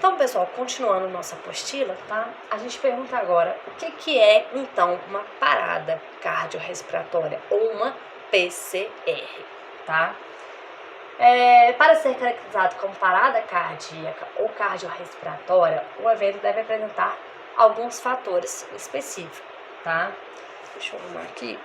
Então, pessoal, continuando nossa apostila, tá? A gente pergunta agora o que é, então, uma parada cardiorrespiratória ou uma PCR, tá? Para ser caracterizado como parada cardíaca ou cardiorrespiratória, o evento deve apresentar alguns fatores específicos, tá? Deixa eu arrumar aqui.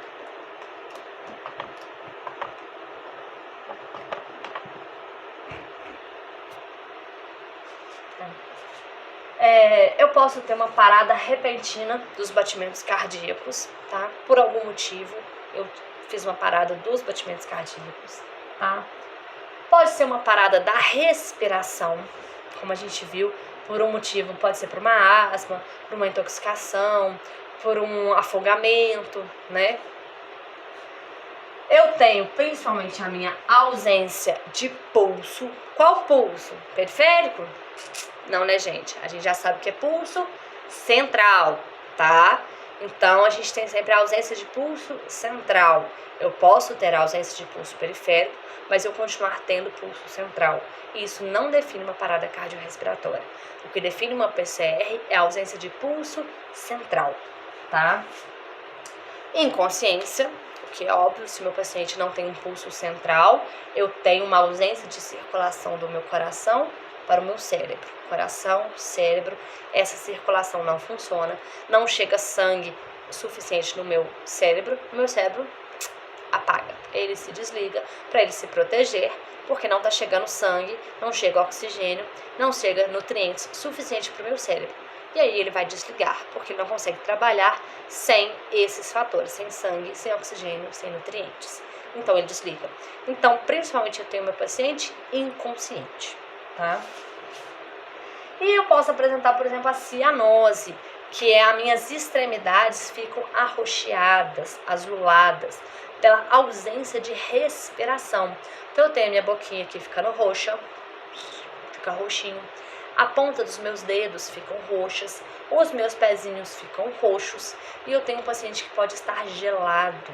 Eu posso ter uma parada repentina dos batimentos cardíacos, tá? Por algum motivo, eu fiz uma parada dos batimentos cardíacos, tá? Pode ser uma parada da respiração, como a gente viu, por um motivo, pode ser por uma asma, por uma intoxicação, por um afogamento, né? Eu tenho principalmente a minha ausência de pulso. Qual pulso? Periférico? Não, né, gente? A gente já sabe que é pulso central, tá? Então, a gente tem sempre a ausência de pulso central. Eu posso ter a ausência de pulso periférico, mas eu continuar tendo pulso central. Isso não define uma parada cardiorrespiratória. O que define uma PCR é a ausência de pulso central, tá? Inconsciência, o que é óbvio, se meu paciente não tem um pulso central, eu tenho uma ausência de circulação do meu coração para o meu cérebro. Coração, cérebro, essa circulação não funciona, não chega sangue suficiente no meu cérebro apaga, ele se desliga para ele se proteger, porque não está chegando sangue, não chega oxigênio, não chega nutrientes suficiente para o meu cérebro. E aí ele vai desligar, porque ele não consegue trabalhar sem esses fatores, sem sangue, sem oxigênio, sem nutrientes. Então ele desliga. Então, principalmente eu tenho meu paciente inconsciente, tá? E eu posso apresentar, por exemplo, a cianose, que é as minhas extremidades ficam arroxeadas, azuladas, pela ausência de respiração. Então eu tenho a minha boquinha aqui ficando roxa, fica roxinho. A ponta dos meus dedos ficam roxas, os meus pezinhos ficam roxos e eu tenho um paciente que pode estar gelado,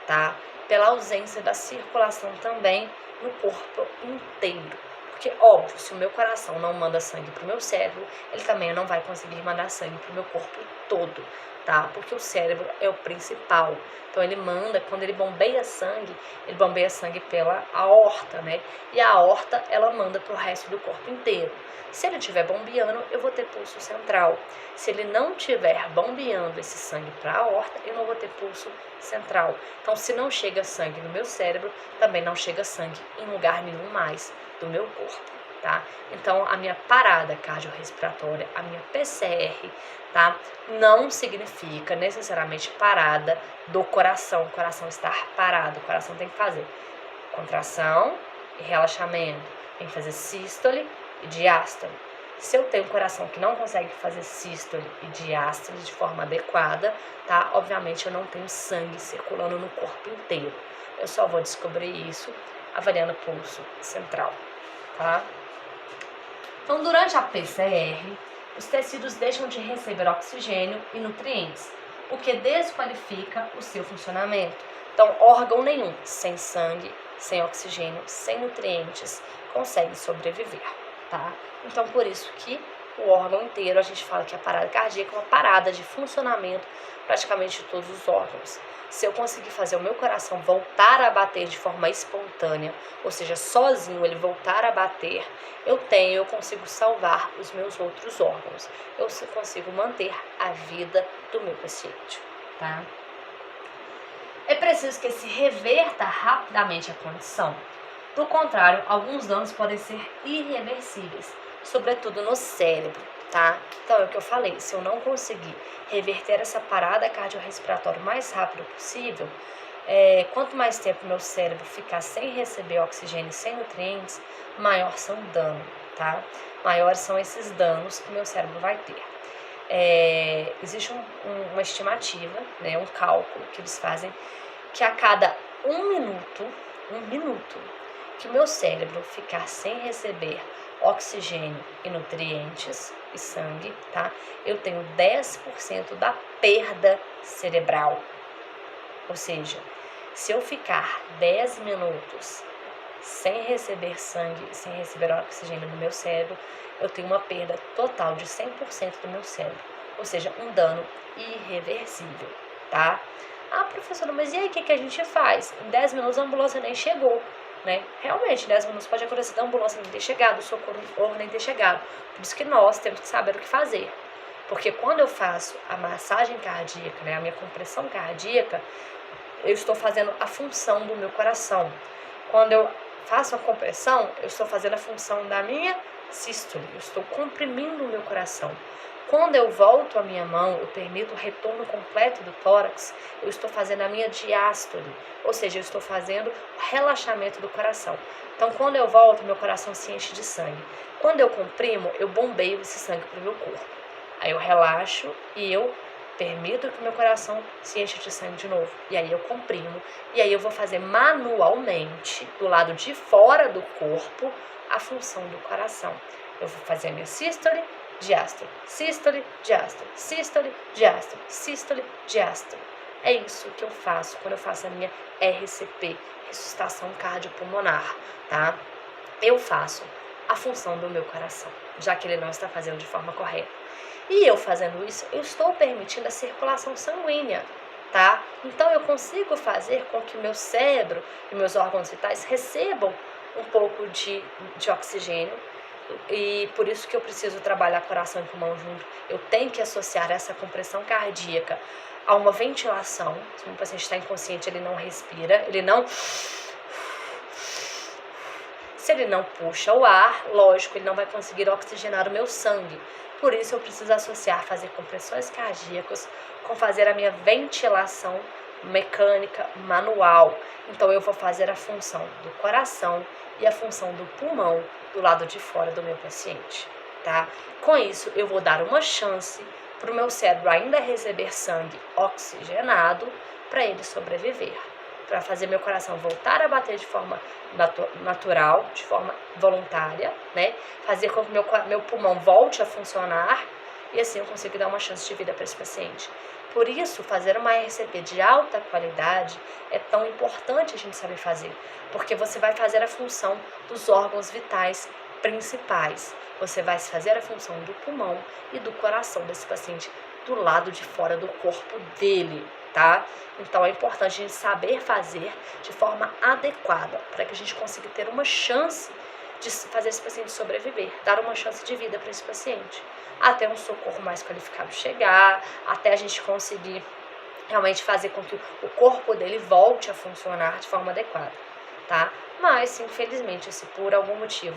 tá? Pela ausência da circulação também no corpo inteiro. Porque, óbvio, se o meu coração não manda sangue para o meu cérebro, ele também não vai conseguir mandar sangue para o meu corpo todo, tá? Porque o cérebro é o principal. Então, ele manda, quando ele bombeia sangue pela aorta, né? E a aorta, ela manda para o resto do corpo inteiro. Se ele estiver bombeando, eu vou ter pulso central. Se ele não estiver bombeando esse sangue para a aorta, eu não vou ter pulso central. Então, se não chega sangue no meu cérebro, também não chega sangue em lugar nenhum mais do meu corpo, tá? Então, a minha parada cardiorrespiratória, a minha PCR, tá? Não significa necessariamente parada do coração, o coração estar parado, o coração tem que fazer contração e relaxamento, tem que fazer sístole e diástole. Se eu tenho um coração que não consegue fazer sístole e diástole de forma adequada, tá? Obviamente eu não tenho sangue circulando no corpo inteiro. Eu só vou descobrir isso avaliando o pulso central, tá? Então, durante a PCR, os tecidos deixam de receber oxigênio e nutrientes, o que desqualifica o seu funcionamento. Então, órgão nenhum, sem sangue, sem oxigênio, sem nutrientes, consegue sobreviver, tá? Então, por isso que o órgão inteiro, a gente fala que a parada cardíaca é uma parada de funcionamento praticamente de todos os órgãos. Se eu conseguir fazer o meu coração voltar a bater de forma espontânea, ou seja, sozinho ele voltar a bater, eu consigo salvar os meus outros órgãos. Eu consigo manter a vida do meu paciente, tá? É preciso que se reverta rapidamente a condição. Do contrário, alguns danos podem ser irreversíveis, sobretudo no cérebro, tá? Então, é o que eu falei, se eu não conseguir reverter essa parada cardiorrespiratória o mais rápido possível, quanto mais tempo meu cérebro ficar sem receber oxigênio e sem nutrientes, maior são o dano, tá? Maiores são esses danos que meu cérebro vai ter. Existe uma estimativa, né, um cálculo que eles fazem, que a cada um minuto que meu cérebro ficar sem receber oxigênio e nutrientes e sangue, tá? Eu tenho 10% da perda cerebral. Ou seja, se eu ficar 10 minutos sem receber sangue, sem receber oxigênio no meu cérebro, eu tenho uma perda total de 100% do meu cérebro, ou seja, um dano irreversível, tá? Ah, professora, mas e aí o que a gente faz? Em 10 minutos a ambulância nem chegou, né? Realmente, em 10 minutos pode acontecer da ambulância nem ter chegado, o socorro nem ter chegado. Por isso que nós temos que saber o que fazer. Porque quando eu faço a massagem cardíaca, né, a minha compressão cardíaca, eu estou fazendo a função do meu coração. Quando eu faço a compressão, eu estou fazendo a função da minha sístole, eu estou comprimindo o meu coração. Quando eu volto a minha mão, eu permito o retorno completo do tórax, eu estou fazendo a minha diástole, ou seja, eu estou fazendo o relaxamento do coração. Então, quando eu volto, meu coração se enche de sangue. Quando eu comprimo, eu bombeio esse sangue para o meu corpo. Aí eu relaxo e eu permito que o meu coração se encha de sangue de novo. E aí eu comprimo. E aí eu vou fazer manualmente, do lado de fora do corpo, a função do coração. Eu vou fazer a minha sístole, diástole, sístole, diástole, sístole, diástole, sístole, diástole. É isso que eu faço quando eu faço a minha RCP, ressuscitação cardiopulmonar, tá? Eu faço a função do meu coração, já que ele não está fazendo de forma correta. E eu fazendo isso, eu estou permitindo a circulação sanguínea, tá? Então eu consigo fazer com que o meu cérebro e meus órgãos vitais recebam um pouco de oxigênio, e por isso que eu preciso trabalhar coração e pulmão junto. Eu tenho que associar essa compressão cardíaca a uma ventilação. Se o paciente está inconsciente, ele não respira, ele não... Se ele não puxa o ar, lógico, ele não vai conseguir oxigenar o meu sangue. Por isso eu preciso associar, fazer compressões cardíacas com fazer a minha ventilação mecânica manual. Então eu vou fazer a função do coração e a função do pulmão do lado de fora do meu paciente, tá? Com isso eu vou dar uma chance para o meu cérebro ainda receber sangue oxigenado para ele sobreviver, para fazer meu coração voltar a bater de forma natural, de forma voluntária, né? Fazer com que meu pulmão volte a funcionar e assim eu consigo dar uma chance de vida para esse paciente. Por isso, fazer uma RCP de alta qualidade é tão importante a gente saber fazer, porque você vai fazer a função dos órgãos vitais principais. Você vai fazer a função do pulmão e do coração desse paciente do lado de fora do corpo dele, tá? Então é importante a gente saber fazer de forma adequada para que a gente consiga ter uma chance de fazer esse paciente sobreviver, dar uma chance de vida para esse paciente, até um socorro mais qualificado chegar, até a gente conseguir realmente fazer com que o corpo dele volte a funcionar de forma adequada, tá? Mas, infelizmente, se por algum motivo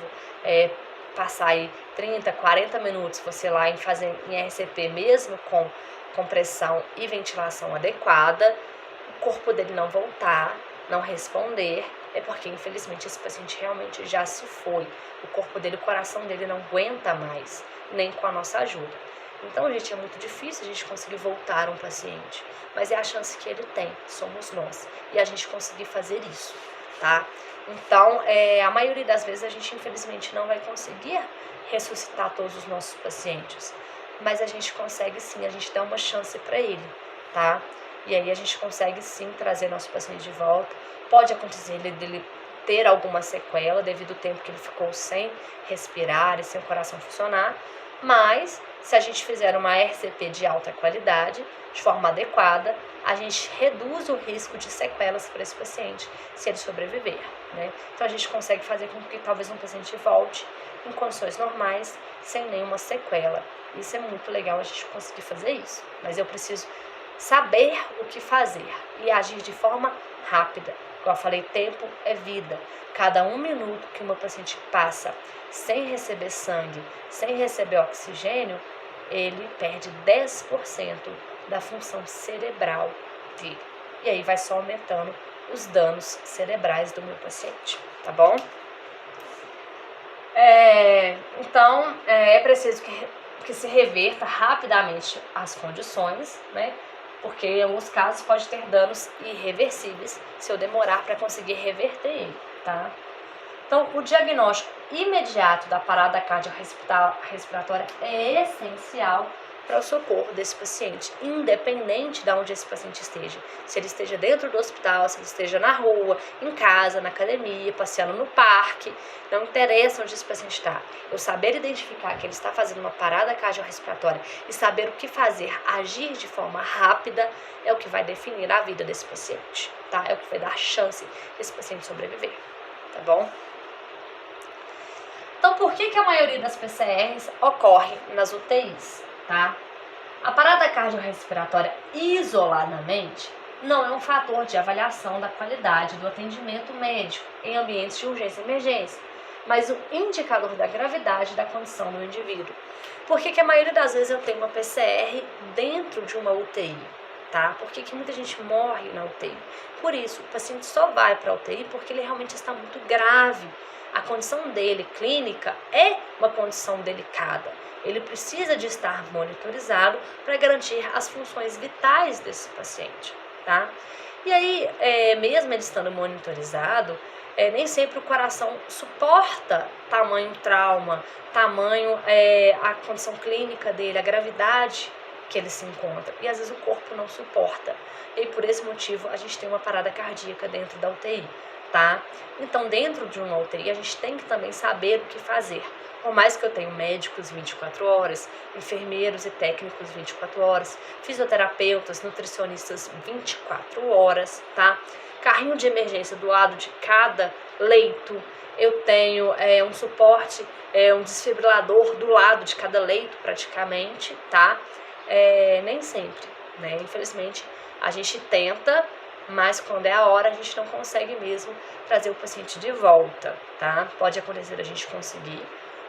passar aí 30, 40 minutos você lá em fazer em RCP mesmo com compressão e ventilação adequada, o corpo dele não voltar, não responder, é porque infelizmente esse paciente realmente já se foi. O corpo dele, o coração dele não aguenta mais, nem com a nossa ajuda. Então, gente, é muito difícil a gente conseguir voltar um paciente, mas é a chance que ele tem, somos nós, e a gente conseguir fazer isso, tá? Então, a maioria das vezes a gente infelizmente não vai conseguir ressuscitar todos os nossos pacientes, mas a gente consegue sim, a gente dá uma chance para ele, tá? E aí a gente consegue sim trazer nosso paciente de volta. Pode acontecer dele ter alguma sequela devido ao tempo que ele ficou sem respirar e sem o coração funcionar, mas se a gente fizer uma RCP de alta qualidade, de forma adequada, a gente reduz o risco de sequelas para esse paciente, se ele sobreviver, né? Então a gente consegue fazer com que talvez um paciente volte em condições normais, sem nenhuma sequela. Isso é muito legal a gente conseguir fazer isso, mas eu preciso saber o que fazer e agir de forma rápida. Como eu falei, tempo é vida. Cada 1 minuto que uma paciente passa sem receber sangue, sem receber oxigênio, ele perde 10% da função cerebral dele. E aí vai só aumentando os danos cerebrais do meu paciente, tá bom? Então, é preciso que se reverta rapidamente as condições, né? Porque em alguns casos pode ter danos irreversíveis se eu demorar para conseguir reverter ele, tá? Então, o diagnóstico imediato da parada cardiorrespiratória é essencial para o socorro desse paciente, independente de onde esse paciente esteja. Se ele esteja dentro do hospital, se ele esteja na rua, em casa, na academia, passeando no parque, não interessa onde esse paciente está. Eu saber identificar que ele está fazendo uma parada cardiorrespiratória e saber o que fazer, agir de forma rápida, é o que vai definir a vida desse paciente, tá? É o que vai dar chance desse paciente sobreviver, tá bom? Então, por que a maioria das PCRs ocorre nas UTIs, tá? A parada cardiorrespiratória isoladamente não é um fator de avaliação da qualidade do atendimento médico em ambientes de urgência e emergência, mas o indicador da gravidade da condição do indivíduo. Por que a maioria das vezes eu tenho uma PCR dentro de uma UTI, tá? Por que muita gente morre na UTI? Por isso, o paciente só vai para a UTI porque ele realmente está muito grave. A condição dele clínica é uma condição delicada. Ele precisa de estar monitorizado para garantir as funções vitais desse paciente, tá? E aí, mesmo ele estando monitorizado, nem sempre o coração suporta tamanho trauma, tamanho a condição clínica dele, a gravidade que ele se encontra. E às vezes o corpo não suporta. E por esse motivo a gente tem uma parada cardíaca dentro da UTI. Tá? Então, dentro de uma UTI, a gente tem que também saber o que fazer. Por mais que eu tenha médicos 24 horas, enfermeiros e técnicos 24 horas, fisioterapeutas, nutricionistas 24 horas, tá? Carrinho de emergência do lado de cada leito, eu tenho um suporte, um desfibrilador do lado de cada leito praticamente, tá? Nem sempre, né? Infelizmente, a gente tenta, mas quando é a hora a gente não consegue mesmo trazer o paciente de volta, tá? Pode acontecer a gente conseguir,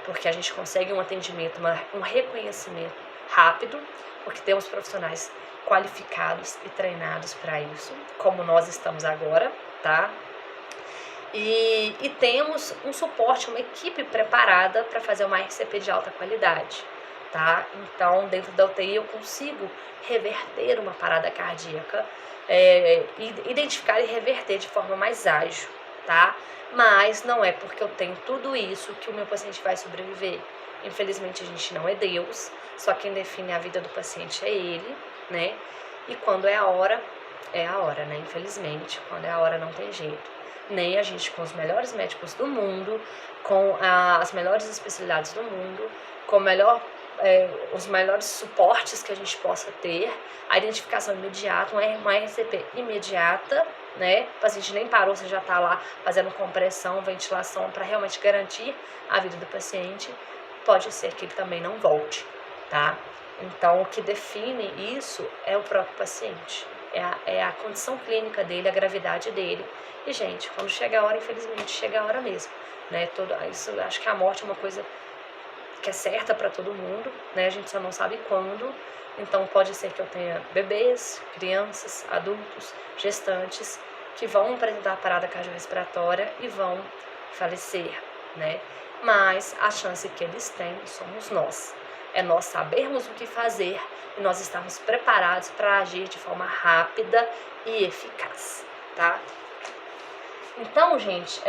porque a gente consegue um atendimento, um reconhecimento rápido, porque temos profissionais qualificados e treinados para isso, como nós estamos agora, tá? E temos um suporte, uma equipe preparada para fazer uma RCP de alta qualidade, tá? Então, dentro da UTI eu consigo reverter uma parada cardíaca, identificar e reverter de forma mais ágil, tá? Mas não é porque eu tenho tudo isso que o meu paciente vai sobreviver. Infelizmente a gente não é Deus, só quem define a vida do paciente é ele, né? E quando é a hora, né? Infelizmente, quando é a hora não tem jeito. Nem a gente com os melhores médicos do mundo, com as melhores especialidades do mundo, com os melhores suportes que a gente possa ter, a identificação imediata, uma RCP imediata, né? O paciente nem parou, você já está lá fazendo compressão, ventilação para realmente garantir a vida do paciente, pode ser que ele também não volte, tá? Então, o que define isso é o próprio paciente, é a condição clínica dele, a gravidade dele. E, gente, quando chega a hora, infelizmente, chega a hora mesmo, né? Isso, acho que a morte é uma coisa que é certa para todo mundo, né? A gente só não sabe quando. Então pode ser que eu tenha bebês, crianças, adultos, gestantes que vão apresentar parada cardiorrespiratória e vão falecer, né? Mas a chance que eles têm somos nós. É nós sabermos o que fazer e nós estarmos preparados para agir de forma rápida e eficaz, tá? Então, gente,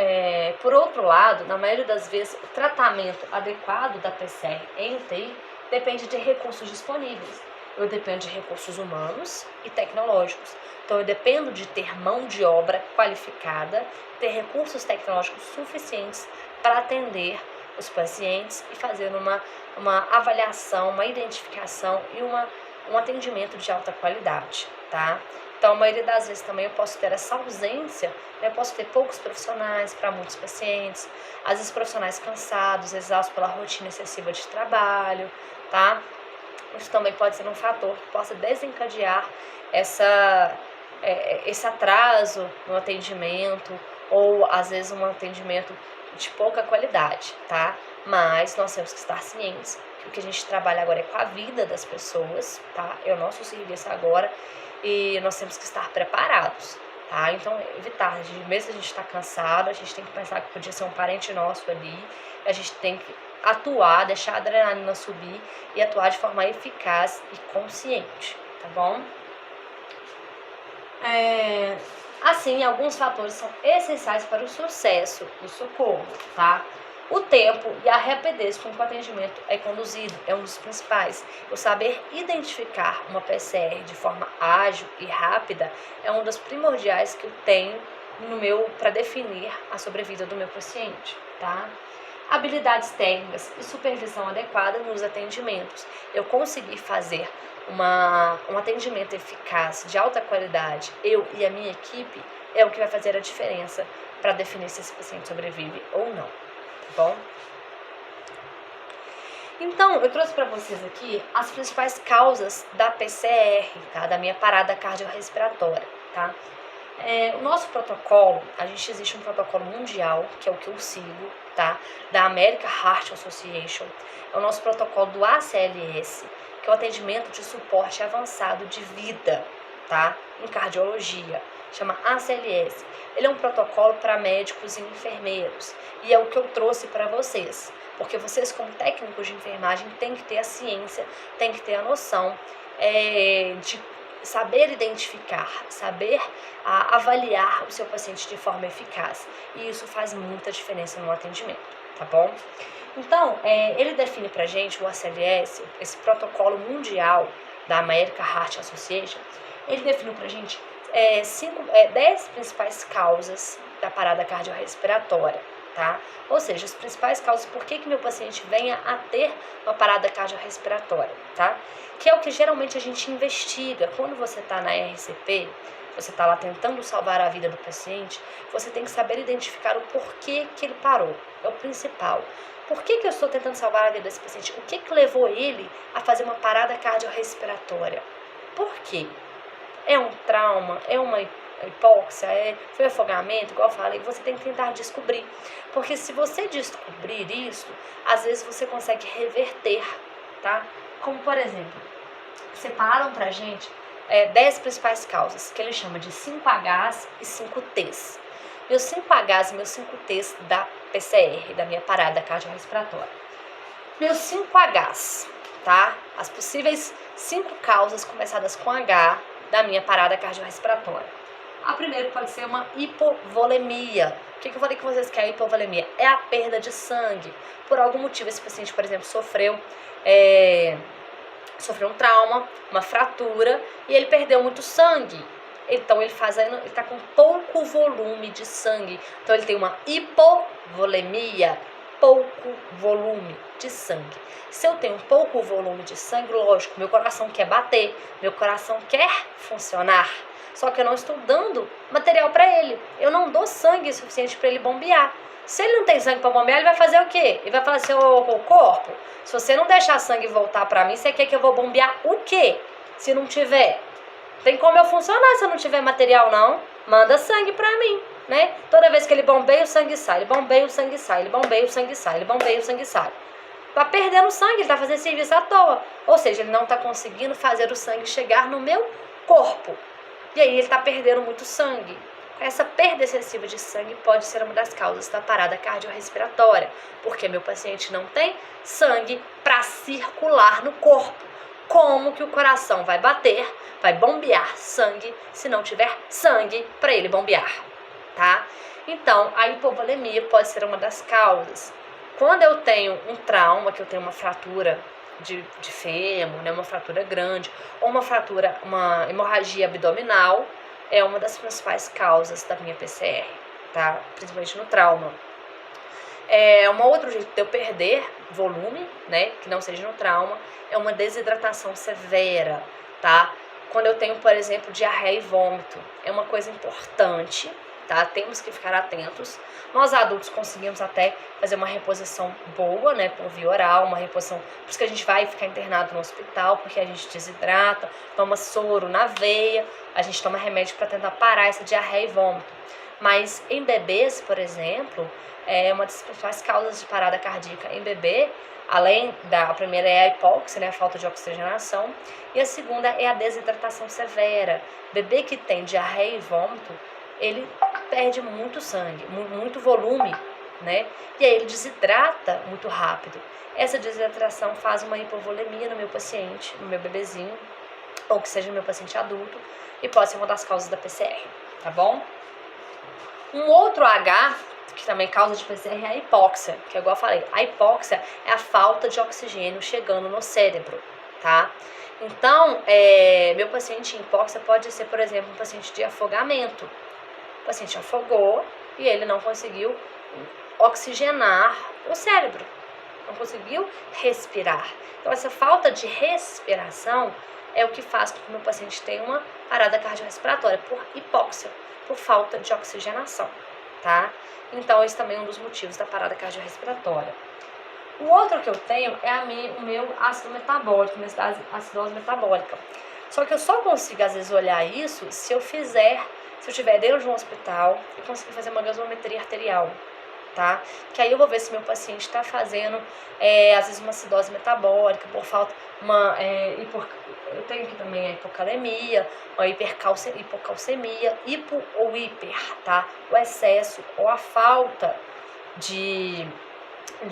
por outro lado, na maioria das vezes, o tratamento adequado da PCR em UTI depende de recursos disponíveis. Eu dependo de recursos humanos e tecnológicos. Então, eu dependo de ter mão de obra qualificada, ter recursos tecnológicos suficientes para atender os pacientes e fazer uma avaliação, uma identificação e um atendimento de alta qualidade, tá? Então, a maioria das vezes também eu posso ter essa ausência, né? Eu posso ter poucos profissionais para muitos pacientes, às vezes profissionais cansados, exaustos pela rotina excessiva de trabalho, tá? Isso também pode ser um fator que possa desencadear esse atraso no atendimento ou, às vezes, um atendimento de pouca qualidade, tá? Mas nós temos que estar cientes que o que a gente trabalha agora é com a vida das pessoas, tá? É o nosso serviço agora e nós temos que estar preparados, tá? Então, evitar, mesmo se a gente está cansado, a gente tem que pensar que podia ser um parente nosso ali, a gente tem que atuar, deixar a adrenalina subir e atuar de forma eficaz e consciente, tá bom? Assim, alguns fatores são essenciais para o sucesso do socorro, tá? O tempo e a rapidez com que o atendimento é conduzido é um dos principais. Eu saber identificar uma PCR de forma ágil e rápida é um dos primordiais que eu tenho para definir a sobrevida do meu paciente, tá? Habilidades técnicas e supervisão adequada nos atendimentos. Eu conseguir fazer um atendimento eficaz, de alta qualidade, eu e a minha equipe, é o que vai fazer a diferença para definir se esse paciente sobrevive ou não, tá bom? Então, eu trouxe para vocês aqui as principais causas da PCR, tá? Da minha parada cardiorrespiratória, tá? O nosso protocolo, existe um protocolo mundial, que é o que eu sigo, tá? Da American Heart Association. É o nosso protocolo do ACLS, que é o atendimento de suporte avançado de vida, tá? Em cardiologia. Chama ACLS. Ele é um protocolo para médicos e enfermeiros. E é o que eu trouxe para vocês. Porque vocês, como técnicos de enfermagem, têm que ter a ciência, têm que ter a noção de saber identificar, saber avaliar o seu paciente de forma eficaz. E isso faz muita diferença no atendimento, tá bom? Então, ele define pra gente, o ACLS, esse protocolo mundial da American Heart Association, ele definiu pra gente 10 principais causas da parada cardiorrespiratória, tá? Ou seja, as principais causas por que meu paciente venha a ter uma parada cardiorrespiratória, tá? Que é o que geralmente a gente investiga. Quando você está na RCP, você está lá tentando salvar a vida do paciente, você tem que saber identificar o porquê que ele parou. É o principal. Por que eu estou tentando salvar a vida desse paciente? O que levou ele a fazer uma parada cardiorrespiratória? Por quê? É um trauma? É uma hipóxia? Foi afogamento? Igual eu falei, você tem que tentar descobrir. Porque se você descobrir isso, às vezes você consegue reverter, tá? Como, por exemplo, separaram pra gente 10 principais causas, que ele chama de 5Hs e 5Ts. Meus 5Hs e meus 5Ts da PCR, da minha parada cardiorrespiratória. Meus 5Hs, tá? As possíveis 5 causas começadas com H da minha parada cardiorrespiratória. A primeira pode ser uma hipovolemia. O que eu falei com vocês que é a hipovolemia? É a perda de sangue. Por algum motivo, esse paciente, por exemplo, sofreu um trauma, uma fratura, e ele perdeu muito sangue. Então, ele está com pouco volume de sangue. Então, ele tem uma hipovolemia, pouco volume de sangue. Se eu tenho pouco volume de sangue, lógico, meu coração quer bater, meu coração quer funcionar. Só que eu não estou dando material para ele. Eu não dou sangue suficiente para ele bombear. Se ele não tem sangue para bombear, ele vai fazer o quê? Ele vai falar assim, ô corpo, se você não deixar sangue voltar para mim, você quer que eu vou bombear o quê? Se não tiver. Tem como eu funcionar se eu não tiver material, não? Manda sangue para mim, né? Toda vez que ele bombeia, o sangue sai. Ele bombeia, o sangue sai. Ele bombeia, o sangue sai. Ele bombeia, o sangue sai. Tá perdendo sangue, ele tá fazendo serviço à toa. Ou seja, ele não tá conseguindo fazer o sangue chegar no meu corpo. E aí ele tá perdendo muito sangue. Essa perda excessiva de sangue pode ser uma das causas da parada cardiorrespiratória, porque meu paciente não tem sangue para circular no corpo. Como que o coração vai bater, vai bombear sangue, se não tiver sangue para ele bombear, tá? Então, a hipovolemia pode ser uma das causas. Quando eu tenho um trauma, que eu tenho uma fratura de fêmur, né, uma fratura grande, ou uma hemorragia abdominal, é uma das principais causas da minha PCR, tá? Principalmente no trauma. Um outro jeito de eu perder volume, né, que não seja no trauma, é uma desidratação severa, tá? Quando eu tenho, por exemplo, diarreia e vômito, é uma coisa importante, tá? Temos que ficar atentos. Nós adultos conseguimos até fazer uma reposição boa, né, por via oral, uma reposição, por isso que a gente vai ficar internado no hospital, porque a gente desidrata, toma soro na veia, a gente toma remédio para tentar parar essa diarreia e vômito. Mas em bebês, por exemplo, uma das principais causas de parada cardíaca em bebê, a primeira é a hipóxia, né, a falta de oxigenação, e a segunda é a desidratação severa. Bebê que tem diarreia e vômito, ele perde muito sangue, muito volume, né? E aí ele desidrata muito rápido. Essa desidratação faz uma hipovolemia no meu paciente, no meu bebezinho, ou que seja meu paciente adulto, e pode ser uma das causas da PCR, tá bom? Um outro H que também causa de PCR, é a hipóxia, que é igual eu falei, a hipóxia é a falta de oxigênio chegando no cérebro, tá? Então, meu paciente em hipóxia pode ser, por exemplo, um paciente de afogamento. O paciente afogou e ele não conseguiu oxigenar o cérebro, não conseguiu respirar. Então, essa falta de respiração é o que faz com que o meu paciente tenha uma parada cardiorrespiratória por hipóxia, por falta de oxigenação, tá? Então, esse também é um dos motivos da parada cardiorrespiratória. O outro que eu tenho é o meu ácido metabólico, minha acidose metabólica. Só que eu só consigo, às vezes, olhar isso se eu estiver dentro de um hospital e conseguir fazer uma gasometria arterial, tá? Que aí eu vou ver se meu paciente está fazendo, às vezes, uma acidose metabólica, por falta, eu tenho aqui também a hipocalemia, a hipocalcemia, hipo ou hiper, tá? O excesso ou a falta de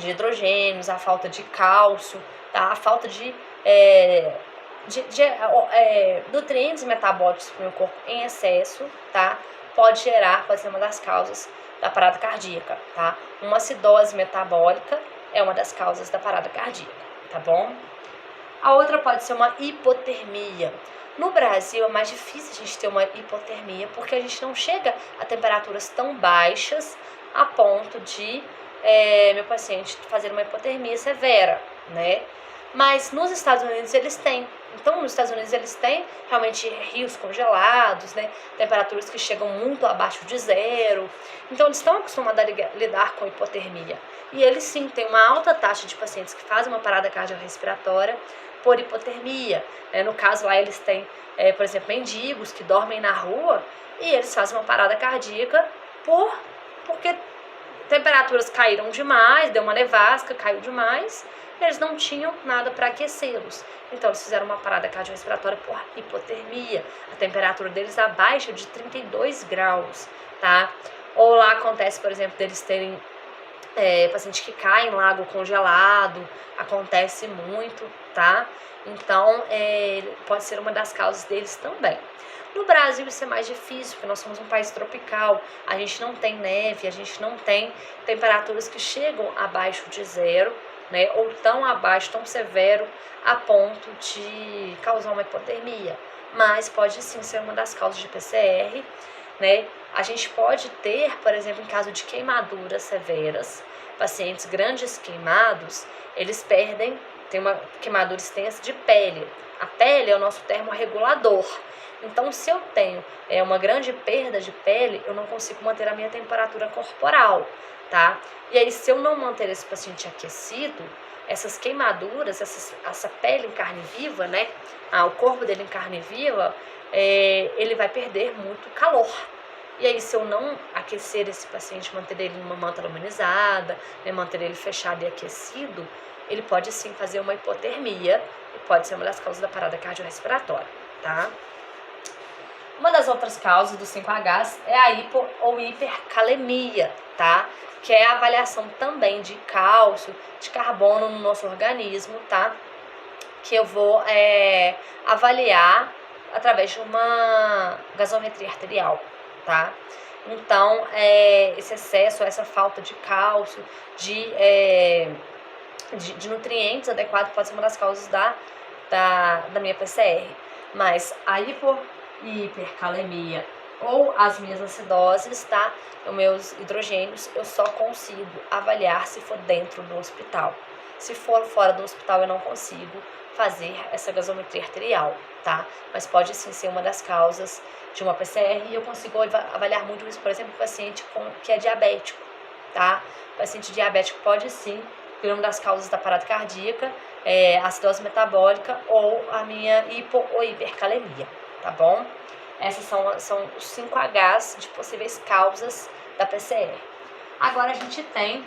hidrogênios, a falta de cálcio, tá? A falta de nutrientes metabólicos para o meu corpo em excesso, tá? Pode ser uma das causas da parada cardíaca, tá? Uma acidose metabólica é uma das causas da parada cardíaca, tá bom? A outra pode ser uma hipotermia. No Brasil é mais difícil a gente ter uma hipotermia porque a gente não chega a temperaturas tão baixas a ponto de meu paciente fazer uma hipotermia severa, né? Mas nos Estados Unidos eles têm. Então, nos Estados Unidos eles têm realmente rios congelados, né? Temperaturas que chegam muito abaixo de zero. Então, eles estão acostumados a lidar com hipotermia. E eles sim têm uma alta taxa de pacientes que fazem uma parada cardiorrespiratória por hipotermia. No caso lá eles têm, por exemplo, mendigos que dormem na rua e eles fazem uma parada cardíaca porque temperaturas caíram demais, deu uma nevasca, caiu demais, e eles não tinham nada para aquecê-los. Então, eles fizeram uma parada cardiorrespiratória por hipotermia. A temperatura deles abaixo de 32 graus, tá? Ou lá acontece, por exemplo, deles terem paciente que cai em lago congelado, acontece muito, tá? Então, pode ser uma das causas deles também. No Brasil isso é mais difícil, porque nós somos um país tropical, a gente não tem neve, a gente não tem temperaturas que chegam abaixo de zero, né, ou tão abaixo, tão severo, a ponto de causar uma hipotermia. Mas pode sim ser uma das causas de PCR, né? A gente pode ter, por exemplo, em caso de queimaduras severas, pacientes grandes queimados, eles tem uma queimadura extensa de pele. A pele é o nosso termorregulador. Então, se eu tenho uma grande perda de pele, eu não consigo manter a minha temperatura corporal, tá? E aí, se eu não manter esse paciente aquecido, essas queimaduras, essa pele em carne viva, né? O corpo dele em carne viva, ele vai perder muito calor. E aí, se eu não aquecer esse paciente, manter ele numa manta luminizada, né, manter ele fechado e aquecido, ele pode sim fazer uma hipotermia e pode ser uma das causas da parada cardiorrespiratória, tá? Uma das outras causas dos 5Hs é a hipo ou hipercalemia, tá? Que é a avaliação também de cálcio, de carbono no nosso organismo, tá? Que eu vou avaliar através de uma gasometria arterial, tá? Então, esse excesso, essa falta de cálcio, de nutrientes adequados pode ser uma das causas da minha PCR. Mas a hipercalemia ou as minhas acidoses, tá? Os meus hidrogênios, eu só consigo avaliar se for dentro do hospital. Se for fora do hospital, eu não consigo fazer essa gasometria arterial, tá? Mas pode sim ser uma das causas de uma PCR e eu consigo avaliar muito isso, por exemplo, paciente que é diabético, tá? O paciente diabético pode sim ter uma das causas da parada cardíaca, acidose metabólica ou a minha hipo ou hipercalemia, tá bom? Essas são os 5Hs de possíveis causas da PCR. Agora a gente tem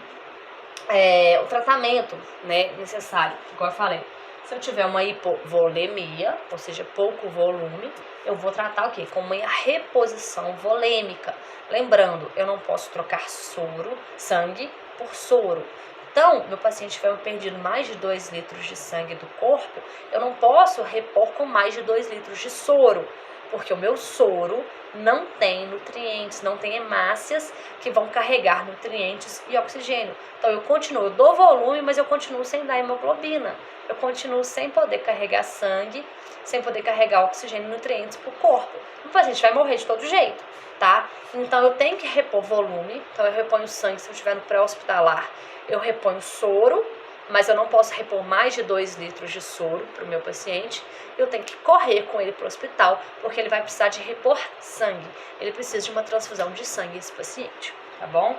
o tratamento, né, necessário, igual eu falei. Se eu tiver uma hipovolemia, ou seja, pouco volume, eu vou tratar o quê? Com uma reposição volêmica. Lembrando, eu não posso trocar sangue por soro. Então, meu paciente tiver perdido mais de 2 litros de sangue do corpo, eu não posso repor com mais de 2 litros de soro, Porque o meu soro não tem nutrientes, não tem hemácias que vão carregar nutrientes e oxigênio. Então eu dou volume, mas eu continuo sem dar hemoglobina. Eu continuo sem poder carregar sangue, sem poder carregar oxigênio e nutrientes para o corpo. O paciente vai morrer de todo jeito, tá? Então eu tenho que repor volume, então eu reponho sangue se eu estiver no pré-hospitalar. Eu reponho soro, mas eu não posso repor mais de 2 litros de soro para o meu paciente. Eu tenho que correr com ele para o hospital, porque ele vai precisar de repor sangue. Ele precisa de uma transfusão de sangue, esse paciente, tá bom?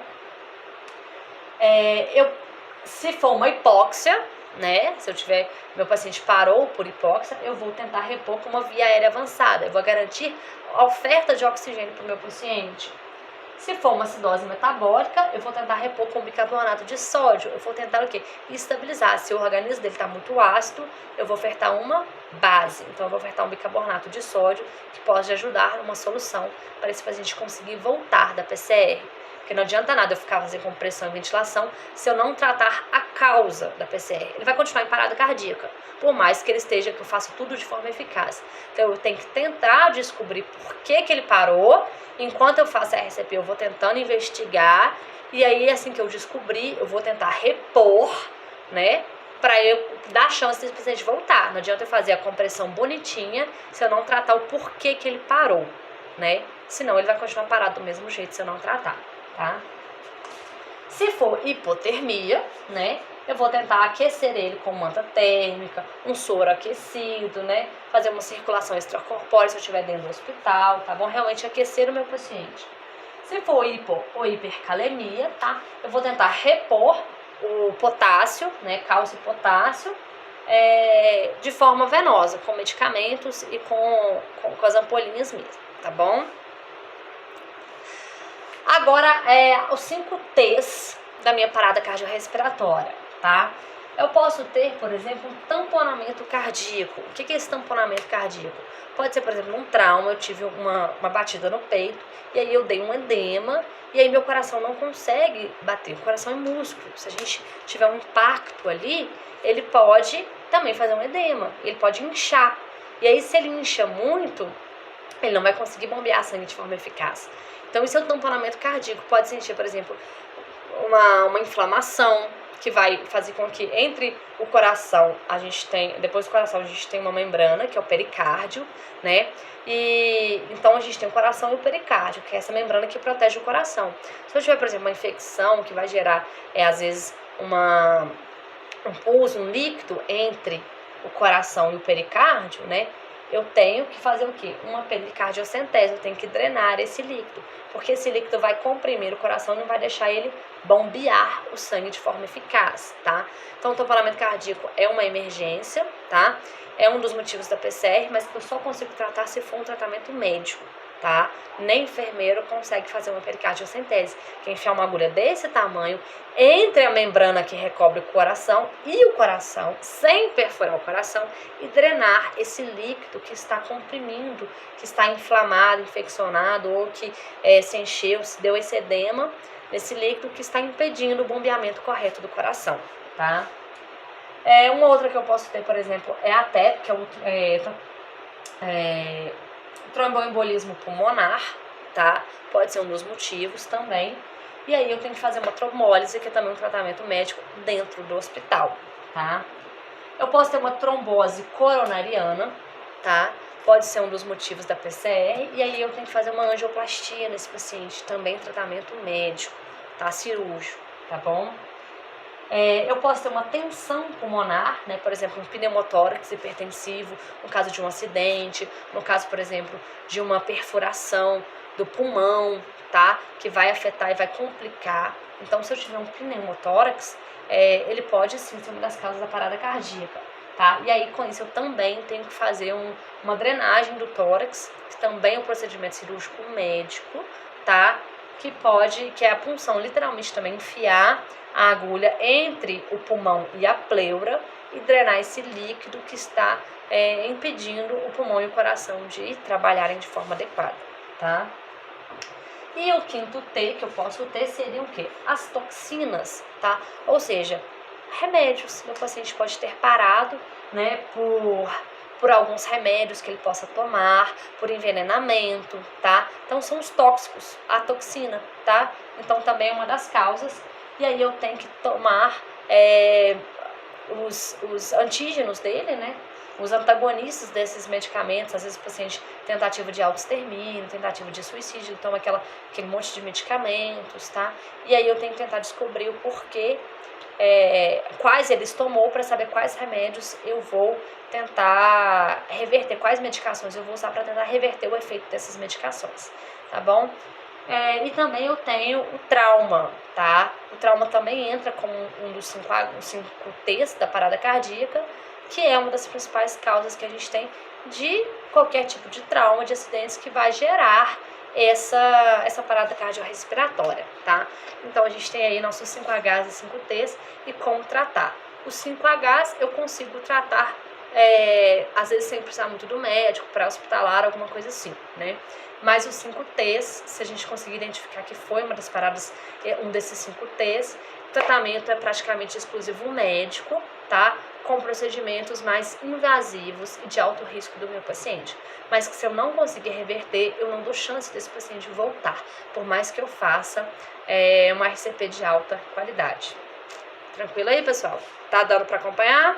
Se for uma hipóxia, né? Se eu tiver, meu paciente parou por hipóxia, eu vou tentar repor com uma via aérea avançada. Eu vou garantir a oferta de oxigênio para o meu paciente. Se for uma acidose metabólica, eu vou tentar repor com bicarbonato de sódio. Eu vou tentar o quê? Estabilizar. Se o organismo dele está muito ácido, eu vou ofertar uma base. Então, eu vou ofertar um bicarbonato de sódio que pode ajudar numa solução para esse paciente conseguir voltar da PCR. Porque não adianta nada eu ficar fazendo compressão e ventilação se eu não tratar a causa da PCR. Ele vai continuar em parada cardíaca, por mais que ele esteja, que eu faça tudo de forma eficaz. Então eu tenho que tentar descobrir por que ele parou. Enquanto eu faço a RCP, eu vou tentando investigar. E aí, assim que eu descobrir, eu vou tentar repor, né? Para eu dar chance desse paciente voltar. Não adianta eu fazer a compressão bonitinha se eu não tratar o porquê que ele parou, né? Senão ele vai continuar parado do mesmo jeito se eu não tratar. Tá? Se for hipotermia, né, eu vou tentar aquecer ele com manta térmica, um soro aquecido, né, fazer uma circulação extracorpórea se eu estiver dentro do hospital, tá bom? Realmente aquecer o meu paciente. Se for hipo ou hipercalemia, tá, eu vou tentar repor o potássio, né, cálcio e potássio, de forma venosa, com medicamentos e com as ampolinhas mesmo, tá bom? Agora, os 5 T's da minha parada cardiorrespiratória, tá? Eu posso ter, por exemplo, um tamponamento cardíaco. O que é esse tamponamento cardíaco? Pode ser, por exemplo, um trauma, eu tive uma batida no peito, e aí eu dei um edema, e aí meu coração não consegue bater. O coração é músculo. Se a gente tiver um impacto ali, ele pode também fazer um edema, ele pode inchar. E aí, se ele incha muito, ele não vai conseguir bombear sangue de forma eficaz. Então, isso é um tamponamento cardíaco. Pode sentir, por exemplo, uma inflamação que vai fazer com que entre o coração, depois do coração a gente tem uma membrana, que é o pericárdio, né? E então a gente tem o coração e o pericárdio, que é essa membrana que protege o coração. Se eu tiver, por exemplo, uma infecção que vai gerar, às vezes, um pulso, um líquido entre o coração e o pericárdio, né? Eu tenho que fazer o quê? Uma pericardiocentese, eu tenho que drenar esse líquido, porque esse líquido vai comprimir o coração e não vai deixar ele bombear o sangue de forma eficaz, tá? Então, o tamponamento cardíaco é uma emergência, tá? É um dos motivos da PCR, mas que eu só consigo tratar se for um tratamento médico, tá? Nem enfermeiro consegue fazer uma pericardiocentese, que é enfiar uma agulha desse tamanho entre a membrana que recobre o coração e o coração, sem perfurar o coração, e drenar esse líquido que está comprimindo, que está inflamado, infeccionado, ou que se encheu, se deu esse edema nesse líquido que está impedindo o bombeamento correto do coração, tá? Uma outra que eu posso ter, por exemplo, é a TEP, que é tromboembolismo pulmonar, tá? Pode ser um dos motivos também. E aí eu tenho que fazer uma trombólise, que é também um tratamento médico dentro do hospital, tá? Eu posso ter uma trombose coronariana, tá? Pode ser um dos motivos da PCR. E aí eu tenho que fazer uma angioplastia nesse paciente, também tratamento médico, tá? Cirúrgico, tá bom? Eu posso ter uma tensão pulmonar, né? Por exemplo, um pneumotórax hipertensivo, no caso de um acidente, no caso, por exemplo, de uma perfuração do pulmão, tá? Que vai afetar e vai complicar. Então, se eu tiver um pneumotórax, ele pode sim ser uma das causas da parada cardíaca, tá? E aí, com isso, eu também tenho que fazer uma drenagem do tórax, que também é um procedimento cirúrgico médico, tá? Que é a punção, literalmente também enfiar a agulha entre o pulmão e a pleura e drenar esse líquido que está impedindo o pulmão e o coração de trabalharem de forma adequada, tá? E o 5º T que eu posso ter seria o quê? As toxinas, tá? Ou seja, remédios. Meu paciente pode ter parado, né, por por alguns remédios que ele possa tomar, por envenenamento, tá? Então são os tóxicos, a toxina, tá? Então também é uma das causas. E aí eu tenho que tomar os antígenos dele, né? Os antagonistas desses medicamentos. Às vezes o paciente tentativa de autoextermínio, tentativa de suicídio, toma aquele monte de medicamentos, tá? E aí eu tenho que tentar descobrir o porquê, quais eles tomou, para saber quais remédios eu vou tentar reverter, quais medicações eu vou usar para tentar reverter o efeito dessas medicações, tá bom? E também eu tenho o trauma, tá? O trauma também entra como um dos 5 T's da parada cardíaca, que é uma das principais causas que a gente tem de qualquer tipo de trauma, de acidentes que vai gerar essa parada cardiorrespiratória, tá? Então a gente tem aí nossos 5Hs e 5Ts e como tratar. Os 5Hs eu consigo tratar, às vezes sem precisar muito do médico, pré-hospitalar, alguma coisa assim, né? Mas os 5Ts, se a gente conseguir identificar que foi uma das paradas, um desses 5Ts, o tratamento é praticamente exclusivo médico, tá? Com procedimentos mais invasivos e de alto risco do meu paciente. Mas que se eu não conseguir reverter, eu não dou chance desse paciente voltar, por mais que eu faça uma RCP de alta qualidade. Tranquilo aí, pessoal? Tá dando para acompanhar?